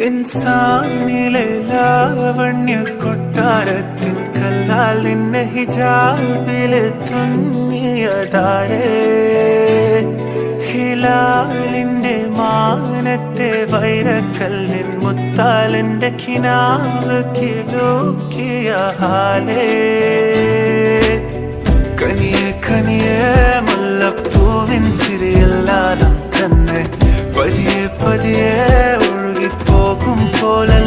ഇൻസാനിലെ ലാവണ്യ കൊട്ടാരത്തിൻ കല്ലാൽ നിന്നെ ഹിജാബില് തുന്നിയതാരേ ഹിലാലിന്റെ മാനത്തെ വൈരക്കല്ലിൻ മുത്താലിന്റെ കിനാവ് കിലോക്കിയ ഹാലേ കനിയെ കനിയെ മുല്ലപ്പൂവിൻ ചിരിയെല്ലാം തന്നെ പതിയെ പതിയെ ഒഴുകിപ്പോകും പോലെ